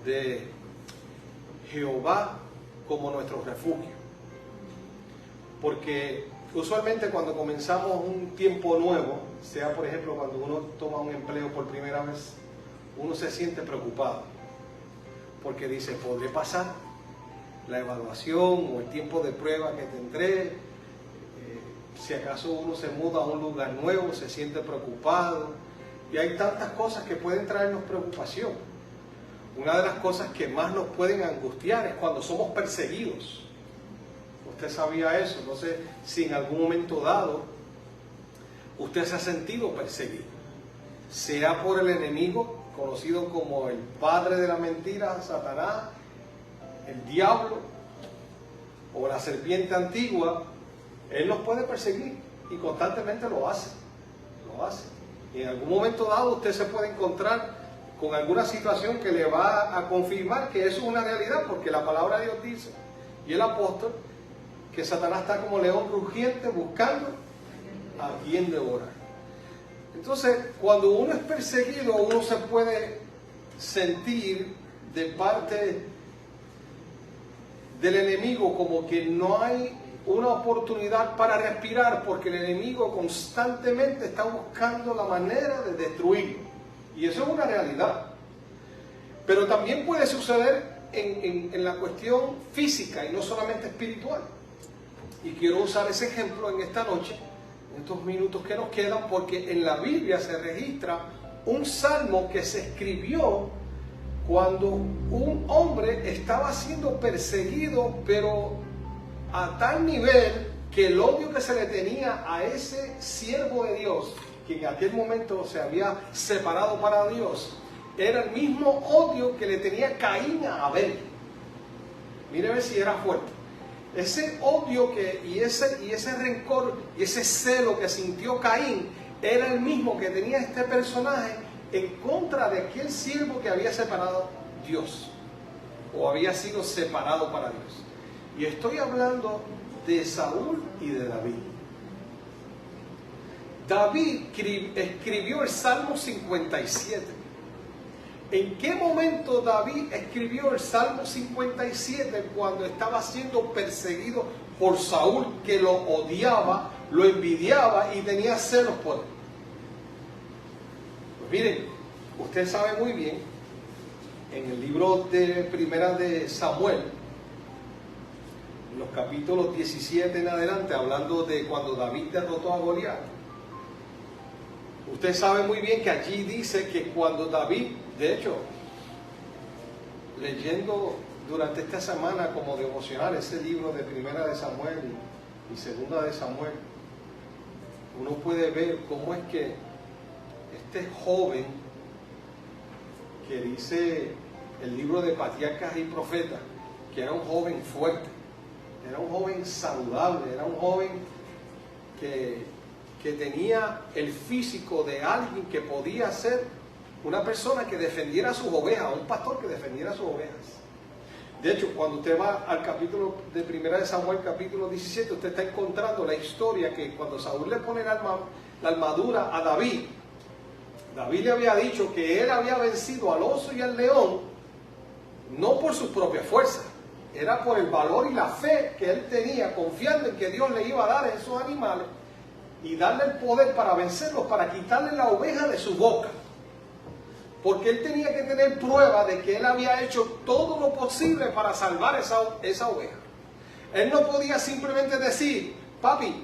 de Jehová como nuestro refugio. Porque usualmente cuando comenzamos un tiempo nuevo, sea por ejemplo cuando uno toma un empleo por primera vez, uno se siente preocupado. Porque dice, ¿podré pasar la evaluación o el tiempo de prueba que tendré? Si acaso uno se muda a un lugar nuevo, se siente preocupado. Y hay tantas cosas que pueden traernos preocupación. Una de las cosas que más nos pueden angustiar es cuando somos perseguidos. Usted sabía eso. No sé si en algún momento dado usted se ha sentido perseguido. Sea por el enemigo, conocido como el padre de la mentira, Satanás, el diablo o la serpiente antigua. Él nos puede perseguir y constantemente lo hace. Y en algún momento dado usted se puede encontrar con alguna situación que le va a confirmar que eso es una realidad, porque la palabra de Dios dice, y el apóstol, que Satanás está como león rugiente buscando a quien devorar. Entonces, cuando uno es perseguido, uno se puede sentir de parte del enemigo como que no hay una oportunidad para respirar, porque el enemigo constantemente está buscando la manera de destruirlo. Y eso es una realidad. Pero también puede suceder en la cuestión física y no solamente espiritual. Y quiero usar ese ejemplo en esta noche, en estos minutos que nos quedan, porque en la Biblia se registra un salmo que se escribió cuando un hombre estaba siendo perseguido, pero a tal nivel que el odio que se le tenía a ese siervo de Dios, que en aquel momento se había separado para Dios, era el mismo odio que le tenía Caín a Abel. Mire a ver si era fuerte. Ese odio y ese rencor y ese celo que sintió Caín era el mismo que tenía este personaje en contra de aquel siervo que había separado Dios, o había sido separado para Dios. Y estoy hablando de Saúl y de David. David escribió el Salmo 57. ¿En qué momento David escribió el Salmo 57? Cuando estaba siendo perseguido por Saúl, que lo odiaba, lo envidiaba y tenía celos por él. Pues miren, usted sabe muy bien, en el libro de Primera de Samuel, los capítulos 17 en adelante, hablando de cuando David derrotó a Goliat. Usted sabe muy bien que allí dice que cuando David, de hecho, leyendo durante esta semana como devocional ese libro de Primera de Samuel y Segunda de Samuel, uno puede ver cómo es que este joven que dice el libro de Patriarcas y Profetas, que era un joven fuerte, era un joven saludable, era un joven que tenía el físico de alguien que podía ser una persona que defendiera a sus ovejas, un pastor que defendiera a sus ovejas. De hecho, cuando usted va al capítulo de Primera de Samuel, capítulo 17, usted está encontrando la historia que cuando Saúl le pone la armadura a David, David le había dicho que él había vencido al oso y al león, no por sus propias fuerzas, era por el valor y la fe que él tenía, confiando en que Dios le iba a dar a esos animales y darle el poder para vencerlos, para quitarle la oveja de su boca. Porque él tenía que tener prueba de que él había hecho todo lo posible para salvar esa oveja. Él no podía simplemente decir, papi,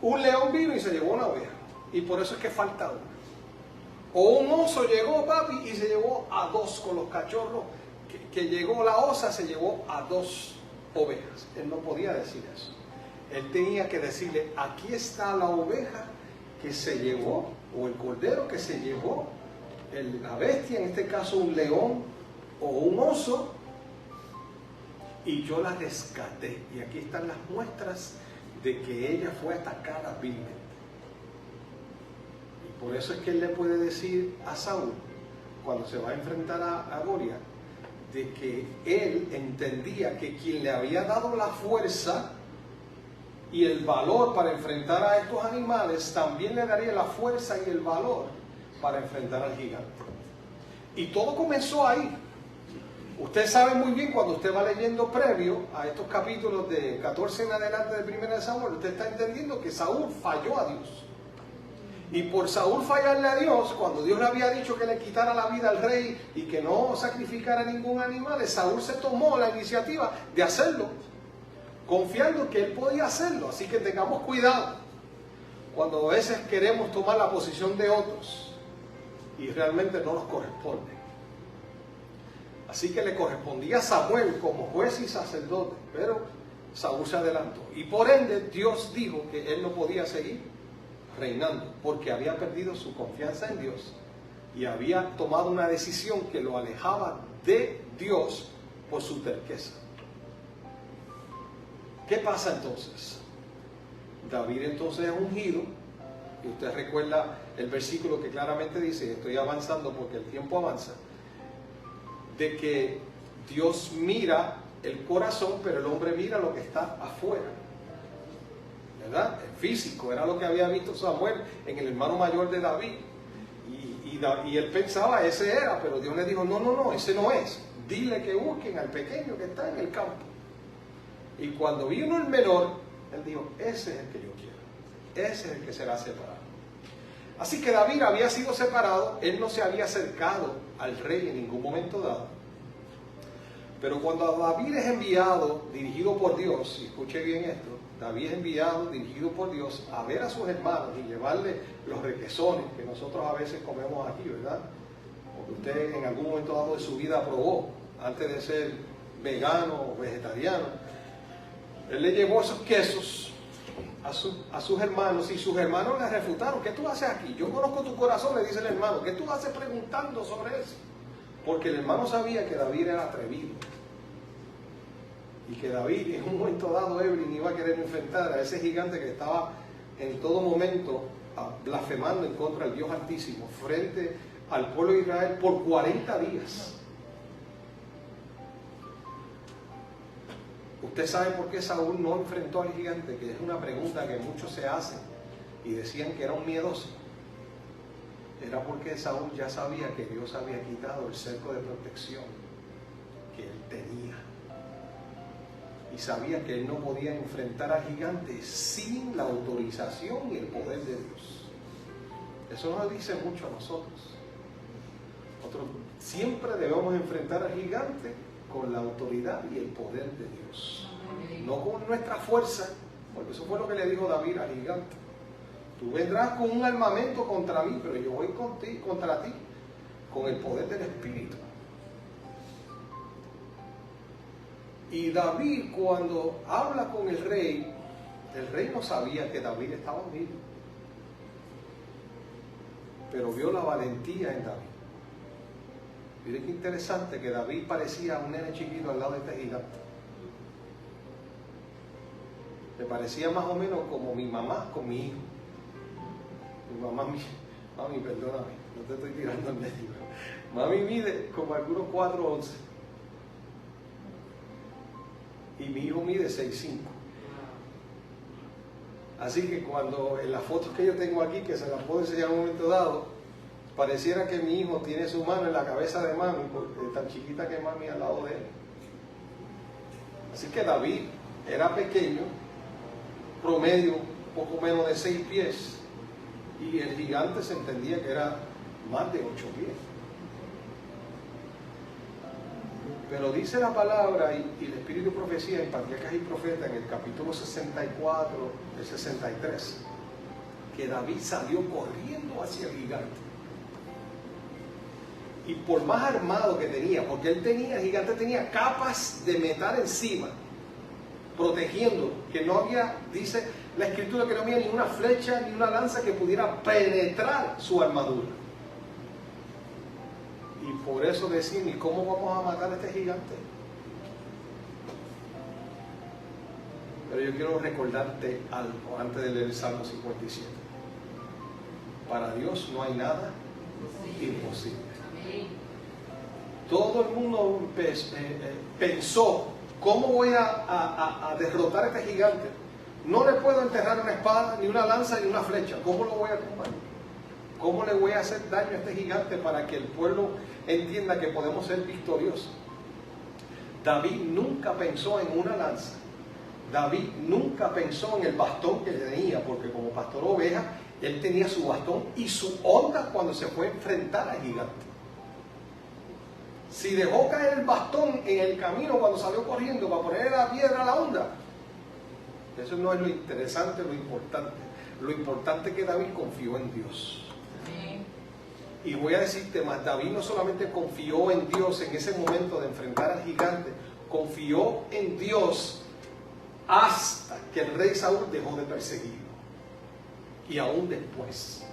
un león vino y se llevó una oveja, y por eso es que falta una. O un oso llegó, papi, y se llevó a dos con los cachorros, que llegó la osa, se llevó a dos ovejas. Él no podía decir eso. Él tenía que decirle, aquí está la oveja que se llevó, o el cordero que se llevó la bestia, en este caso un león o un oso, y yo la rescaté. Y aquí están las muestras de que ella fue atacada vilmente. Y por eso es que él le puede decir a Saúl, cuando se va a enfrentar a Goliat, de que él entendía que quien le había dado la fuerza y el valor para enfrentar a estos animales, también le daría la fuerza y el valor para enfrentar al gigante. Y todo comenzó ahí. Usted sabe muy bien cuando usted va leyendo previo a estos capítulos de 14 en adelante de 1 de Samuel, usted está entendiendo que Saúl falló a Dios. Y por Saúl fallarle a Dios, cuando Dios le había dicho que le quitara la vida al rey y que no sacrificara ningún animal, Saúl se tomó la iniciativa de hacerlo, confiando que él podía hacerlo. Así que tengamos cuidado cuando a veces queremos tomar la posición de otros y realmente no nos corresponde. Así que le correspondía a Samuel como juez y sacerdote, pero Saúl se adelantó. Y por ende Dios dijo que él no podía seguir reinando, porque había perdido su confianza en Dios y había tomado una decisión que lo alejaba de Dios por su terqueza. ¿Qué pasa entonces? David entonces es ungido, y usted recuerda el versículo que claramente dice, estoy avanzando porque el tiempo avanza, de que Dios mira el corazón, pero el hombre mira lo que está afuera, ¿verdad? El físico, era lo que había visto Samuel en el hermano mayor de David, y él pensaba, ese era, pero Dios le dijo, no, ese no es, dile que busquen al pequeño que está en el campo. Y cuando vino el menor, él dijo, ese es el que yo quiero, ese es el que será separado. Así que David había sido separado, él no se había acercado al rey en ningún momento dado. Pero cuando David es enviado, dirigido por Dios, y escuche bien esto, David es enviado, dirigido por Dios, a ver a sus hermanos y llevarle los requesones que nosotros a veces comemos aquí, ¿verdad? Porque usted en algún momento dado de su vida probó, antes de ser vegano o vegetariano. Él le llevó esos quesos a sus hermanos, y sus hermanos le refutaron, ¿qué tú haces aquí? Yo conozco tu corazón, le dice el hermano, ¿qué tú haces preguntando sobre eso? Porque el hermano sabía que David era atrevido, y que David en un momento dado Evelyn iba a querer enfrentar a ese gigante que estaba en todo momento blasfemando en contra del Dios Altísimo frente al pueblo de Israel por 40 días. ¿Usted sabe por qué Saúl no enfrentó al gigante? Que es una pregunta que muchos se hacen y decían que era un miedoso. Era porque Saúl ya sabía que Dios había quitado el cerco de protección que él tenía. Y sabía que él no podía enfrentar al gigante sin la autorización y el poder de Dios. Eso nos dice mucho a nosotros. Nosotros siempre debemos enfrentar al gigante con la autoridad y el poder de Dios, no con nuestra fuerza, porque eso fue lo que le dijo David al gigante. Tú vendrás con un armamento contra mí, pero yo voy contra ti con el poder del Espíritu. Y David, cuando habla con el rey no sabía que David estaba unido, pero vio la valentía en David. Miren qué interesante que David parecía un nene chiquito al lado de este gigante. Me parecía más o menos como mi mamá con mi hijo. Mi mamá, mami, perdóname, no te estoy tirando en medio. Mami mide como algunos 4'11". Y mi hijo mide 6'5". Así que cuando en las fotos que yo tengo aquí, que se las puedo enseñar en un momento dado, pareciera que mi hijo tiene su mano en la cabeza de mami, porque es tan chiquita que mami al lado de él. Así que David era pequeño, promedio, poco menos de 6 pies, y el gigante se entendía que era más de 8 pies. Pero dice la palabra y el Espíritu de Profecía en Patriarcas y Profetas, en el capítulo 64, el 63, que David salió corriendo hacia el gigante. Y por más armado que tenía, porque el gigante tenía capas de metal encima, protegiéndolo, que no había, dice la Escritura, que no había ni una flecha ni una lanza que pudiera penetrar su armadura. Y por eso decimos, ¿y cómo vamos a matar a este gigante? Pero yo quiero recordarte algo antes de leer el Salmo 57. Para Dios no hay nada imposible. Todo el mundo pensó, ¿cómo voy a derrotar a este gigante? No le puedo enterrar una espada, ni una lanza, ni una flecha. ¿Cómo lo voy a tumbar? ¿Cómo le voy a hacer daño a este gigante para que el pueblo entienda que podemos ser victoriosos? David nunca pensó en una lanza. David nunca pensó en el bastón que tenía, porque como pastor oveja, él tenía su bastón y su onda cuando se fue a enfrentar al gigante. Si dejó caer el bastón en el camino cuando salió corriendo para ponerle la piedra a la onda, eso no es lo interesante, lo importante. Lo importante es que David confió en Dios. Y voy a decirte más, David no solamente confió en Dios en ese momento de enfrentar al gigante, confió en Dios hasta que el rey Saúl dejó de perseguirlo. Y aún después.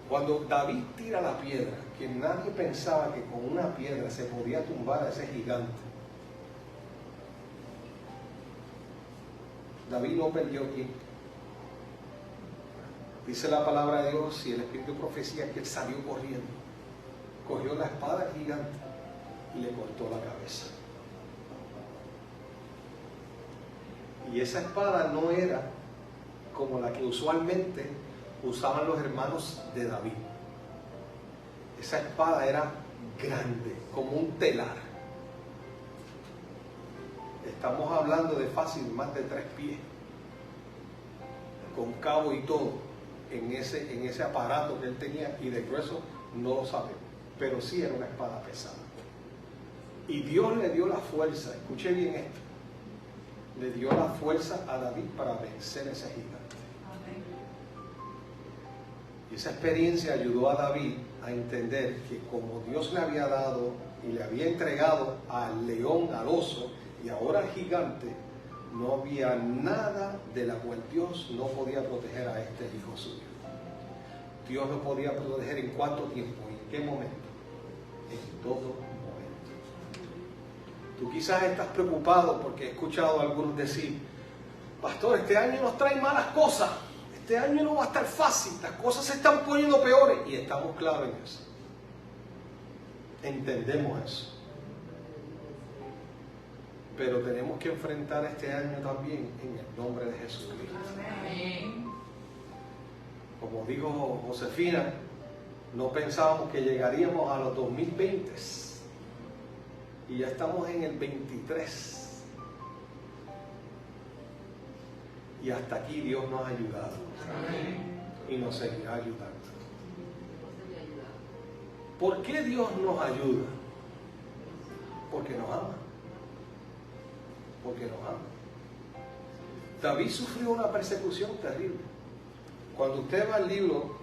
Cuando David tira la piedra, que nadie pensaba que con una piedra se podía tumbar a ese gigante, David no perdió tiempo. Dice la palabra de Dios y el Espíritu de profecía que él salió corriendo, cogió la espada del gigante y le cortó la cabeza. Y esa espada no era como la que usualmente usaban los hermanos de David. Esa espada era grande, como un telar. Estamos hablando de fácil más de 3 pies, con cabo y todo, en ese aparato que él tenía, y de grueso no lo sabemos, pero sí era una espada pesada. Y Dios le dio la fuerza, escuche bien esto, le dio la fuerza a David para vencer a ese gigante. Y esa experiencia ayudó a David a entender que como Dios le había dado y le había entregado al león, al oso y ahora al gigante, no había nada de la cual Dios no podía proteger a este hijo suyo. Dios lo podía proteger en cuánto tiempo, en qué momento, en todo momento. Tú quizás estás preocupado porque he escuchado a algunos decir: pastor, este año nos trae malas cosas, este año no va a estar fácil, las cosas se están poniendo peores. Y estamos claros en eso, entendemos eso. Pero tenemos que enfrentar este año también en el nombre de Jesucristo. Amén. Como dijo Josefina, no pensábamos que llegaríamos a los 2020 y ya estamos en el 23. Y hasta aquí Dios nos ha ayudado. Amén. Y nos seguirá ayudando. ¿Por qué Dios nos ayuda? Porque nos ama. Porque nos ama. David sufrió una persecución terrible. Cuando usted va al libro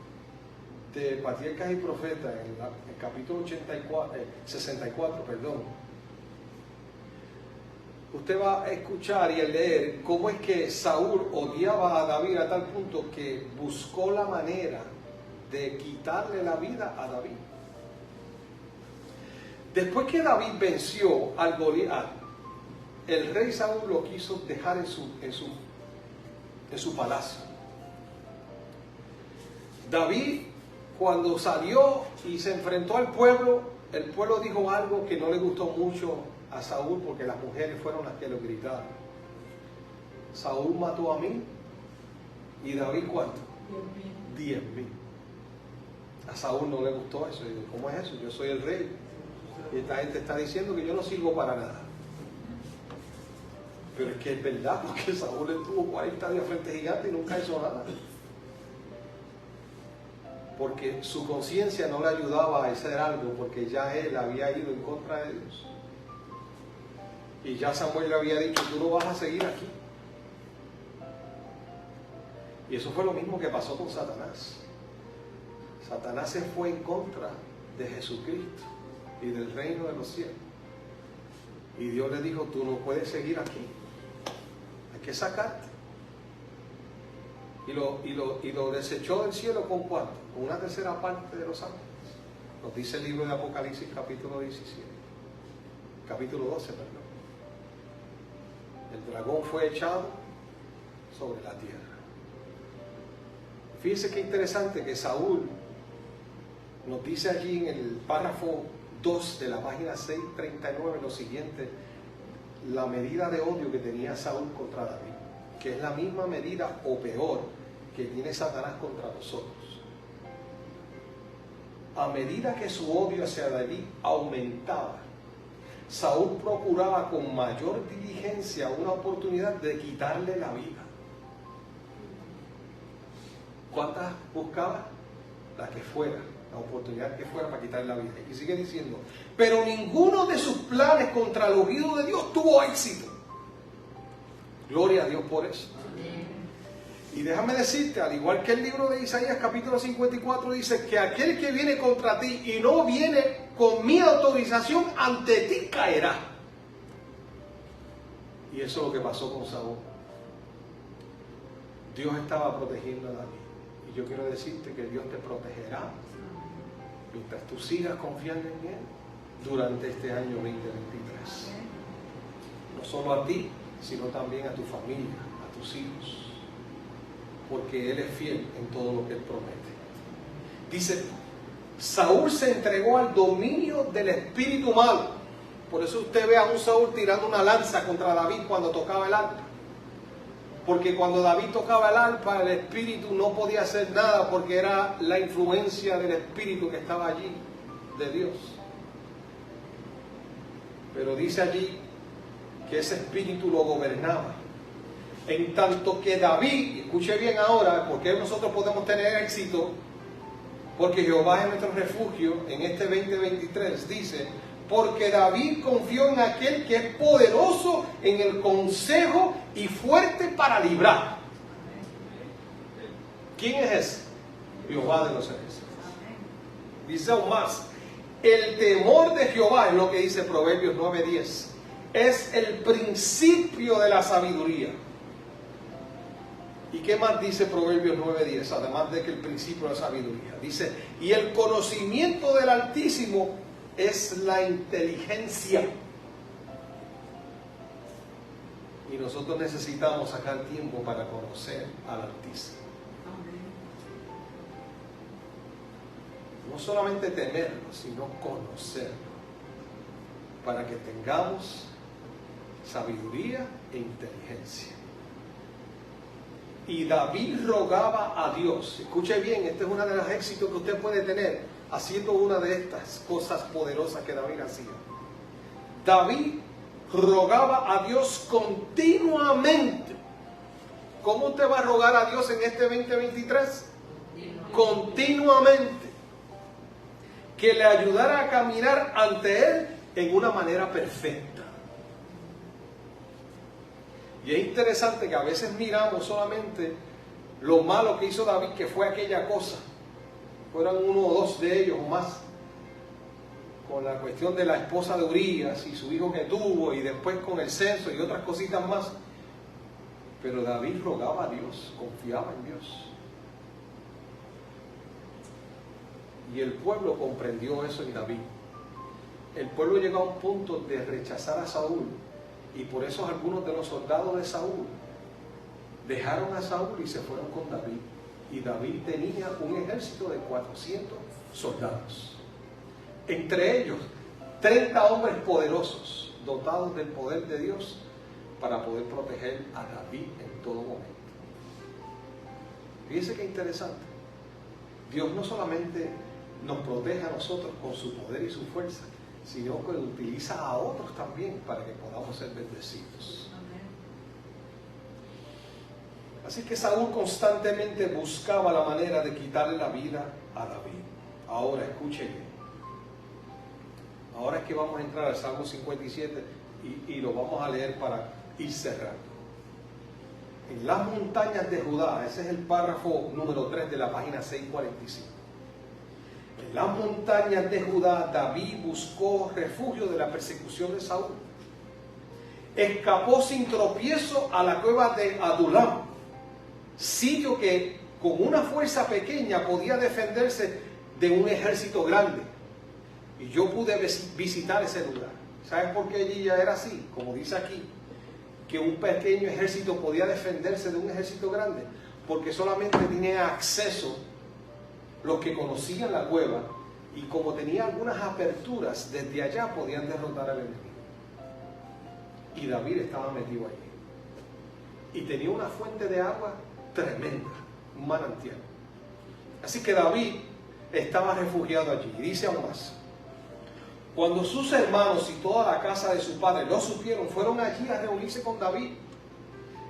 de Patriarcas y Profetas, en el capítulo 64, usted va a escuchar y a leer cómo es que Saúl odiaba a David a tal punto que buscó la manera de quitarle la vida a David. Después que David venció al Goliat, el rey Saúl lo quiso dejar en su palacio. David, cuando salió y se enfrentó al pueblo, el pueblo dijo algo que no le gustó mucho a Saúl, porque las mujeres fueron las que lo gritaron. Saúl mató a 1000 y David ¿cuánto? 10,000. A Saúl no le gustó eso. Y dijo: ¿cómo es eso? Yo soy el rey y esta gente está diciendo que yo no sirvo para nada. Pero es que es verdad, porque Saúl estuvo 40 días frente a gigante y nunca hizo nada. Porque su conciencia no le ayudaba a hacer algo, porque ya él había ido en contra de Dios. Y ya Samuel le había dicho: tú no vas a seguir aquí. Y eso fue lo mismo que pasó con Satanás. Satanás se fue en contra de Jesucristo y del reino de los cielos. Y Dios le dijo: tú no puedes seguir aquí. Hay que sacarte. Y lo desechó del cielo ¿con cuánto? Con una tercera parte de los ángeles. Nos dice el libro de Apocalipsis capítulo 17. Capítulo 12, perdón. El dragón fue echado sobre la tierra. Fíjense qué interesante que Saúl nos dice allí en el párrafo 2 de la página 639 lo siguiente: la medida de odio que tenía Saúl contra David, que es la misma medida o peor que tiene Satanás contra nosotros. A medida que su odio hacia David aumentaba, Saúl procuraba con mayor diligencia una oportunidad de quitarle la vida. ¿Cuántas buscaba? La que fuera, la oportunidad que fuera para quitarle la vida. Y sigue diciendo, pero ninguno de sus planes contra el ungido de Dios tuvo éxito. Gloria a Dios por eso. Y déjame decirte, al igual que el libro de Isaías capítulo 54 dice que aquel que viene contra ti y no viene con mi autorización, ante ti caerá. Y eso es lo que pasó con Saúl. Dios estaba protegiendo a David. Y yo quiero decirte que Dios te protegerá mientras tú sigas confiando en Él durante este año 2023. No solo a ti, sino también a tu familia, a tus hijos. Porque Él es fiel en todo lo que Él promete. Dice, Saúl se entregó al dominio del espíritu malo. Por eso usted ve a un Saúl tirando una lanza contra David cuando tocaba el arpa. Porque cuando David tocaba el arpa, el espíritu no podía hacer nada porque era la influencia del espíritu que estaba allí, de Dios. Pero dice allí que ese espíritu lo gobernaba. En tanto que David, escuche bien ahora, porque nosotros podemos tener éxito, porque Jehová es nuestro refugio, en este 2023 dice, porque David confió en aquel que es poderoso en el consejo y fuerte para librar. ¿Quién es ese? Jehová de los ejércitos. Dice aún más, el temor de Jehová, es lo que dice Proverbios 9:10, es el principio de la sabiduría. ¿Y qué más dice Proverbios 9:10? Además de que el principio de la sabiduría. Dice, y el conocimiento del Altísimo es la inteligencia. Y nosotros necesitamos sacar tiempo para conocer al Altísimo. No solamente temerlo, sino conocerlo. Para que tengamos sabiduría e inteligencia. Y David rogaba a Dios. Escuche bien, este es uno de los éxitos que usted puede tener haciendo una de estas cosas poderosas que David hacía. David rogaba a Dios continuamente. ¿Cómo usted va a rogar a Dios en este 2023? Continuamente. Que le ayudara a caminar ante Él en una manera perfecta. Y es interesante que a veces miramos solamente lo malo que hizo David, que fue aquella cosa. Fueron uno o dos de ellos o más. Con la cuestión de la esposa de Urías y su hijo que tuvo, y después con el censo y otras cositas más. Pero David rogaba a Dios, confiaba en Dios. Y el pueblo comprendió eso en David. El pueblo llegó a un punto de rechazar a Saúl. Y por eso algunos de los soldados de Saúl dejaron a Saúl y se fueron con David. Y David tenía un ejército de 400 soldados. Entre ellos, 30 hombres poderosos, dotados del poder de Dios, para poder proteger a David en todo momento. Fíjense qué interesante. Dios no solamente nos protege a nosotros con su poder y su fuerza, sino que utiliza a otros también para que podamos ser bendecidos. Así que Saúl constantemente buscaba la manera de quitarle la vida a David. Ahora escuchen. Ahora es que vamos a entrar al Salmo 57 y lo vamos a leer para ir cerrando. En las montañas de Judá, ese es el párrafo número 3 de la página 645. En las montañas de Judá, David buscó refugio de la persecución de Saúl. Escapó sin tropiezo a la cueva de Adulam, sitio que con una fuerza pequeña podía defenderse de un ejército grande. Y yo pude visitar ese lugar. ¿Saben por qué allí ya era así? Como dice aquí, que un pequeño ejército podía defenderse de un ejército grande, porque solamente tenía acceso los que conocían la cueva, y como tenía algunas aperturas, desde allá podían derrotar al enemigo. Y David estaba metido allí. Y tenía una fuente de agua tremenda, un manantial. Así que David estaba refugiado allí. Y dice aún más, Cuando sus hermanos y toda la casa de su padre lo supieron, fueron allí a reunirse con David.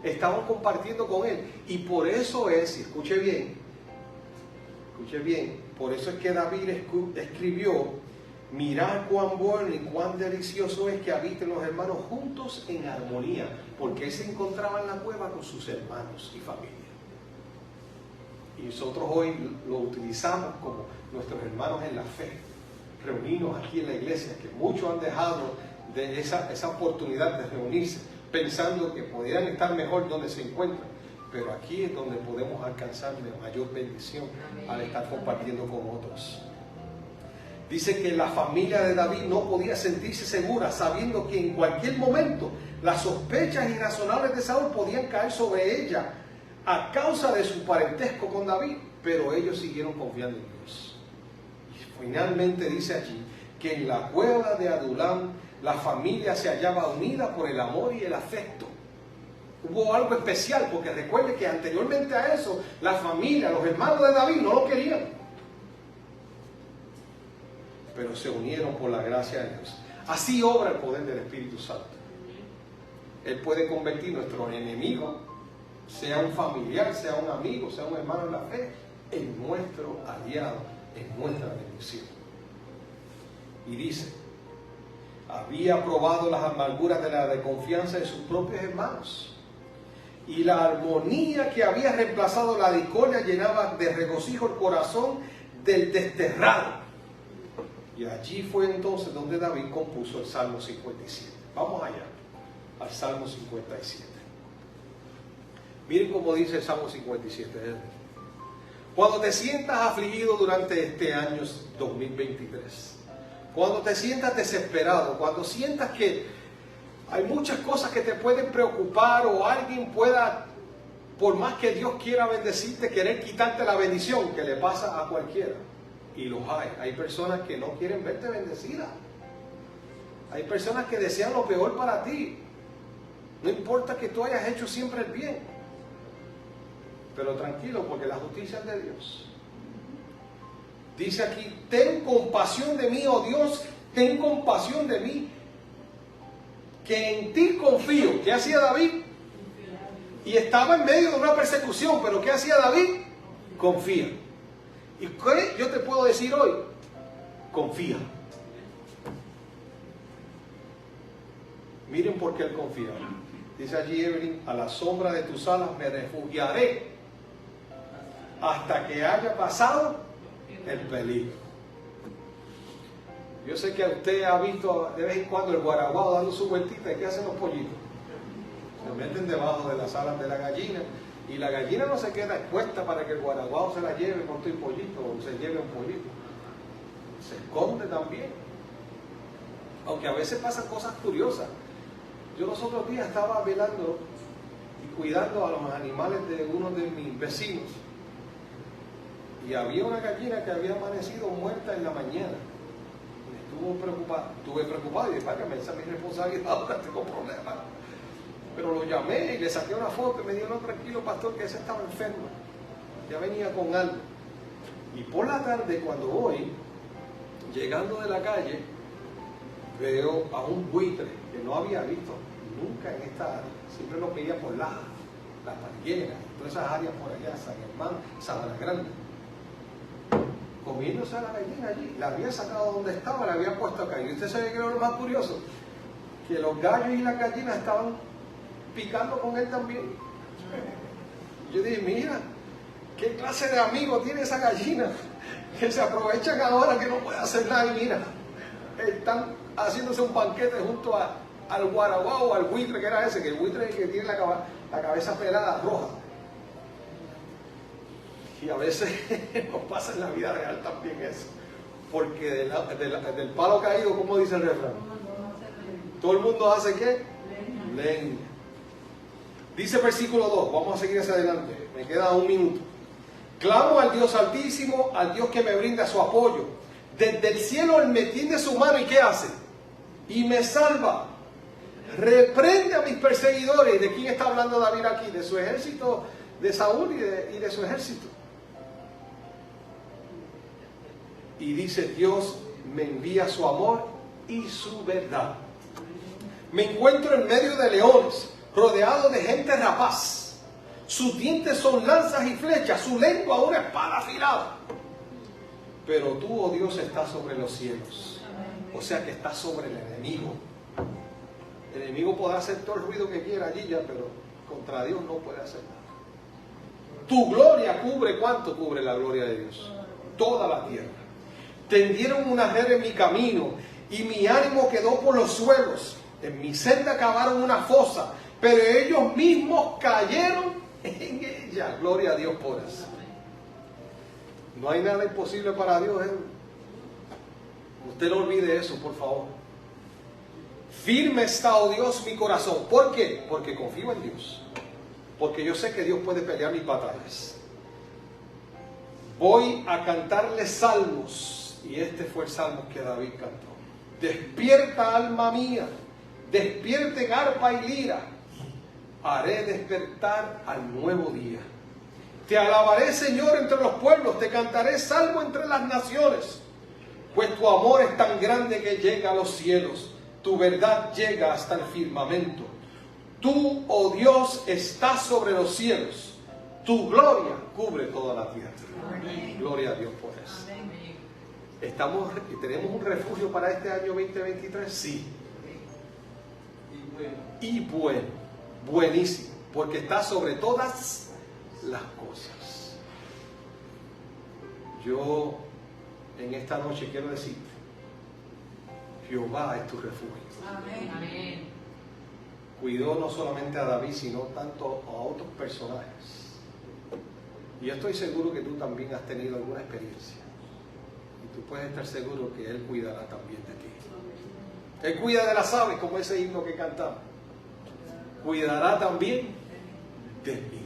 Estaban compartiendo con él. Y por eso es, y escuche bien, por eso es que David escribió: mirad cuán bueno y cuán delicioso es que habiten los hermanos juntos en armonía, porque él se encontraba en la cueva con sus hermanos y familia. Y nosotros hoy lo utilizamos como nuestros hermanos en la fe, reunirnos aquí en la iglesia, que muchos han dejado de esa oportunidad de reunirse, pensando que pudieran estar mejor donde se encuentran, pero aquí es donde podemos alcanzar mayor bendición al estar compartiendo con otros. Dice que la familia de David no podía sentirse segura, sabiendo que en cualquier momento las sospechas irrazonables de Saúl podían caer sobre ella a causa de su parentesco con David, pero ellos siguieron confiando en Dios. Y finalmente dice allí que en la cueva de Adulam la familia se hallaba unida por el amor y el afecto. Hubo algo especial, porque recuerde que anteriormente a eso, la familia, los hermanos de David no lo querían. Pero se unieron por la gracia de Dios. Así obra el poder del Espíritu Santo. Él puede convertir nuestro enemigo, sea un familiar, sea un amigo, sea un hermano en la fe, en nuestro aliado, en nuestra bendición. Y dice: había probado las amarguras de la desconfianza de sus propios hermanos, y la armonía que había reemplazado la discordia llenaba de regocijo el corazón del desterrado. Y allí fue entonces donde David compuso el Salmo 57. Vamos allá, al Salmo 57. Miren cómo dice el Salmo 57. Cuando te sientas afligido durante este año 2023, cuando te sientas desesperado, cuando sientas que hay muchas cosas que te pueden preocupar, o alguien pueda, por más que Dios quiera bendecirte, querer quitarte la bendición, que le pasa a cualquiera. Y los hay. Hay personas que no quieren verte bendecida. Hay personas que desean lo peor para ti. No importa que tú hayas hecho siempre el bien. Pero tranquilo, porque la justicia es de Dios. Dice aquí: ten compasión de mí, oh Dios, ten compasión de mí, que en ti confío. ¿Qué hacía David? Y estaba en medio de una persecución, pero ¿qué hacía David? Confía. ¿Y qué yo te puedo decir hoy? Confía. Miren por qué él confía. Dice allí Evelyn: a la sombra de tus alas me refugiaré hasta que haya pasado el peligro. Yo sé que usted ha visto de vez en cuando el guaraguao dando su vueltita. ¿Y qué hacen los pollitos? Se meten debajo de las alas de la gallina, y la gallina no se queda expuesta para que el guaraguao se la lleve con tu pollito, o se lleve un pollito. Se esconde también. Aunque a veces pasan cosas curiosas. Yo los otros días estaba velando y cuidando a los animales de uno de mis vecinos, y había una gallina que había amanecido muerta en la mañana. Estuve preocupado y dije: págame, esa es mi responsabilidad, ahora tengo problemas. Pero lo llamé y le saqué una foto y me dijo: no, tranquilo, pastor, que ese estaba enfermo, ya venía con algo. Y por la tarde, cuando voy llegando de la calle, veo a un buitre que no había visto nunca en esta área. Siempre lo veía por las Pargueras, todas esas áreas por allá, San Germán, Sabana Grande, comiéndose a la gallina allí. La había sacado donde estaba, la había puesto acá. Y usted sabe que era lo más curioso, que los gallos y las gallinas estaban picando con él también. Yo dije: mira, qué clase de amigo tiene esa gallina, que se aprovechan ahora que no puede hacer nada. Y mira, están haciéndose un banquete junto al guaraguao o al buitre, que era ese, que el buitre es el que tiene la cabeza pelada, roja. Y a veces nos pasa en la vida real también eso, porque del palo caído, ¿cómo dice el refrán? Todo el mundo hace ¿qué? Leña. Dice versículo 2, vamos a seguir hacia adelante, me queda un minuto. Clamo al Dios Altísimo, al Dios que me brinda su apoyo. Desde el cielo Él me tiende su mano, ¿y qué hace? Y me salva. Reprende a mis perseguidores. ¿De quién está hablando David aquí? De su ejército, de Saúl y de su ejército. Y dice: Dios me envía su amor y su verdad. Me encuentro en medio de leones, rodeado de gente rapaz. Sus dientes son lanzas y flechas, su lengua una espada afilada. Pero tú, oh Dios, estás sobre los cielos. O sea que estás sobre el enemigo. El enemigo podrá hacer todo el ruido que quiera allí ya, pero contra Dios no puede hacer nada. Tu gloria cubre, ¿cuánto cubre la gloria de Dios? Toda la tierra. Tendieron una red en mi camino y mi ánimo quedó por los suelos. En mi senda cavaron una fosa, pero ellos mismos cayeron en ella. Gloria a Dios por eso. No hay nada imposible para Dios. Usted no olvide eso, por favor. Firme está, oh Dios, mi corazón. ¿Por qué? Porque confío en Dios. Porque yo sé que Dios puede pelear mis batallas. Voy a cantarle salmos. Y este fue el salmo que David cantó. Despierta, alma mía. Despierte en arpa y lira. Haré despertar al nuevo día. Te alabaré, Señor, entre los pueblos. Te cantaré salmo entre las naciones. Pues tu amor es tan grande que llega a los cielos. Tu verdad llega hasta el firmamento. Tú, oh Dios, estás sobre los cielos. Tu gloria cubre toda la tierra. Amén. Gloria a Dios por eso. Amén. ¿Tenemos un refugio para este año 2023? Sí. Y bueno, buenísimo, porque está sobre todas las cosas. Yo en esta noche quiero decirte, Jehová es tu refugio. Amén. Cuidó no solamente a David, sino tanto a otros personajes. Y yo estoy seguro que tú también has tenido alguna experiencia. Y tú puedes estar seguro que Él cuidará también de ti. Él cuida de las aves, como ese himno que cantamos. Cuidará también de mí.